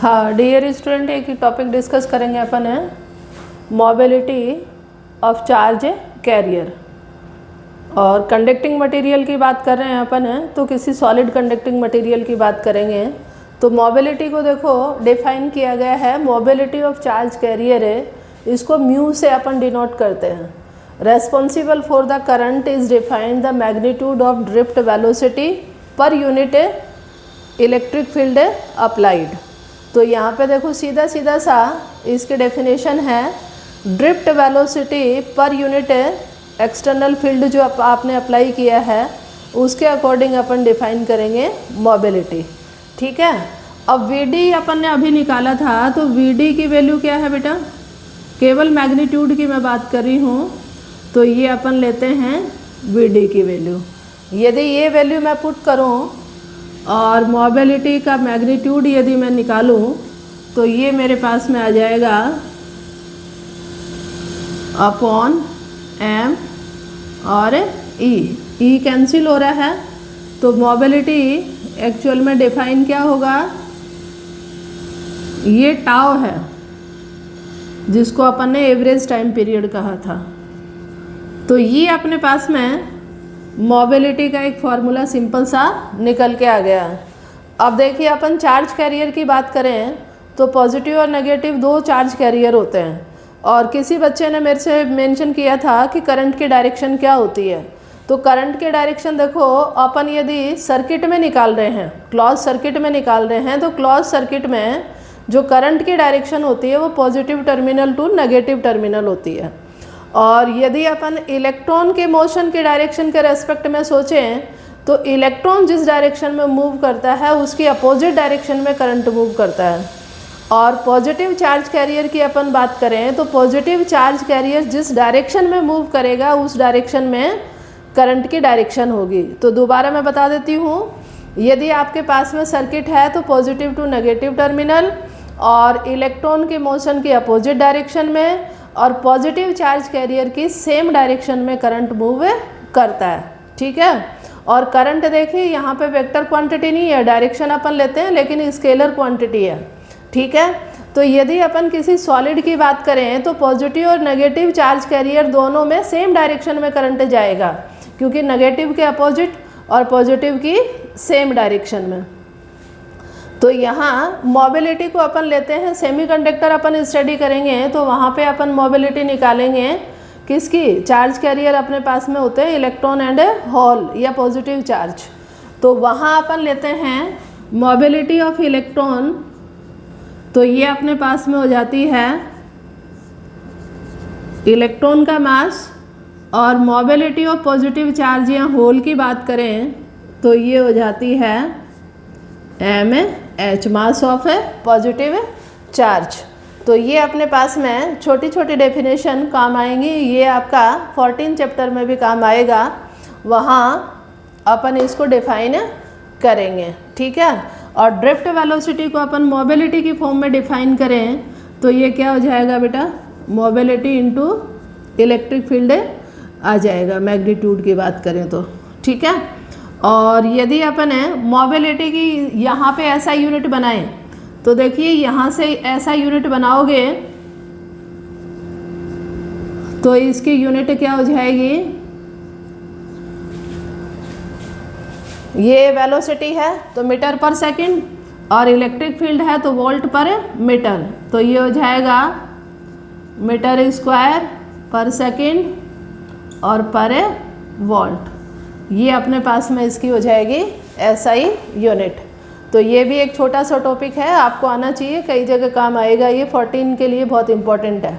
हाँ dear student, एक ही topic discuss करेंगे अपन है मोबिलिटी ऑफ चार्ज कैरियर। और कंडक्टिंग मटेरियल की बात कर रहे हैं अपन है, तो किसी सॉलिड कंडक्टिंग मटेरियल की बात करेंगे। तो मोबिलिटी को देखो डिफाइन किया गया है, मोबिलिटी ऑफ चार्ज कैरियर है, इसको म्यू से अपन डिनोट करते हैं। Responsible for the current is defined the magnitude of drift velocity per unit electric field applied. तो यहाँ पे देखो सीधा सीधा सा इसकी डेफिनेशन है, drift velocity per unit external field जो आपने अप्लाई किया है उसके अकॉर्डिंग अपन डिफाइन करेंगे मोबिलिटी। ठीक है, अब वीडी अपन ने अभी निकाला था, तो वीडी की वैल्यू क्या है बेटा, केवल मैग्नीट्यूड की मैं बात कर रही हूँ, तो ये अपन लेते हैं वीडी की वैल्यू। यदि ये वैल्यू मैं पुट करूँ और मोबिलिटी का मैग्नीट्यूड यदि मैं निकालूं, तो ये मेरे पास में आ जाएगा अपॉन एम और ई कैंसिल हो रहा है। तो मोबिलिटी एक्चुअल में डिफाइन क्या होगा, ये टाउ है जिसको अपन ने एवरेज टाइम पीरियड कहा था। तो ये अपने पास में मोबिलिटी का एक फॉर्मूला सिंपल सा निकल के आ गया। अब देखिए अपन चार्ज कैरियर की बात करें तो पॉजिटिव और नेगेटिव दो चार्ज कैरियर होते हैं। और किसी बच्चे ने मेरे से मेंशन किया था कि करंट की डायरेक्शन क्या होती है। तो करंट की डायरेक्शन देखो, अपन यदि सर्किट में निकाल रहे हैं, क्लोज सर्किट में निकाल रहे हैं, तो क्लोज सर्किट में जो करंट की डायरेक्शन होती है वो positive terminal to negative terminal होती है। और यदि अपन इलेक्ट्रॉन के मोशन के डायरेक्शन के रेस्पेक्ट में सोचें, तो इलेक्ट्रॉन जिस डायरेक्शन में मूव करता है उसकी अपोजिट डायरेक्शन में करंट मूव करता है। और पॉजिटिव चार्ज कैरियर की अपन बात करें तो पॉजिटिव चार्ज कैरियर जिस डायरेक्शन में मूव करेगा उस डायरेक्शन में करंट की डायरेक्शन होगी। तो दोबारा मैं बता देती हूँ, यदि आपके पास में सर्किट है तो पॉजिटिव टू नेगेटिव टर्मिनल और इलेक्ट्रॉन के मोशन की अपोजिट डायरेक्शन में और पॉजिटिव चार्ज कैरियर की सेम डायरेक्शन में करंट मूव करता है। ठीक है, और करंट देखिए यहाँ पे वेक्टर क्वांटिटी नहीं है, डायरेक्शन अपन लेते हैं लेकिन स्केलर क्वांटिटी है। ठीक है, तो यदि अपन किसी सॉलिड की बात करें तो पॉजिटिव और नेगेटिव चार्ज कैरियर दोनों में सेम डायरेक्शन में करंट जाएगा, क्योंकि नेगेटिव के अपोजिट और पॉजिटिव की सेम डायरेक्शन में। तो यहाँ मोबिलिटी को अपन लेते हैं, सेमीकंडक्टर अपन स्टडी करेंगे तो वहाँ पे अपन मोबिलिटी निकालेंगे किसकी, चार्ज कैरियर अपने पास में होते हैं इलेक्ट्रॉन एंड होल या पॉजिटिव चार्ज। तो वहाँ अपन लेते हैं मोबिलिटी ऑफ इलेक्ट्रॉन, तो ये अपने पास में हो जाती है इलेक्ट्रॉन का मास। और मोबिलिटी ऑफ पॉजिटिव चार्ज या होल की बात करें तो ये हो जाती है M H, mass of positive charge. तो ये अपने पास में छोटी छोटी डेफिनेशन काम आएंगी, ये आपका 14 चैप्टर में भी काम आएगा, वहाँ अपन इसको डिफाइन करेंगे। ठीक है, और ड्रिफ्ट वेलोसिटी को अपन मोबिलिटी की फॉर्म में डिफाइन करें तो ये क्या हो जाएगा बेटा, मोबिलिटी इनटू इलेक्ट्रिक फील्ड आ जाएगा, मैग्नीट्यूड की बात करें तो। ठीक है, और यदि अपन मोबिलिटी की यहाँ पे ऐसा यूनिट बनाएं तो देखिए यहाँ से ऐसा यूनिट बनाओगे तो इसकी यूनिट क्या हो जाएगी, ये वेलोसिटी है तो मीटर पर सेकंड और इलेक्ट्रिक फील्ड है तो वोल्ट पर मीटर, तो ये हो जाएगा मीटर स्क्वायर पर सेकंड और पर वोल्ट। ये अपने पास में इसकी हो जाएगी SI यूनिट। तो ये भी एक छोटा सा टॉपिक है, आपको आना चाहिए, कई जगह काम आएगा, ये 14 के लिए बहुत इंपॉर्टेंट है।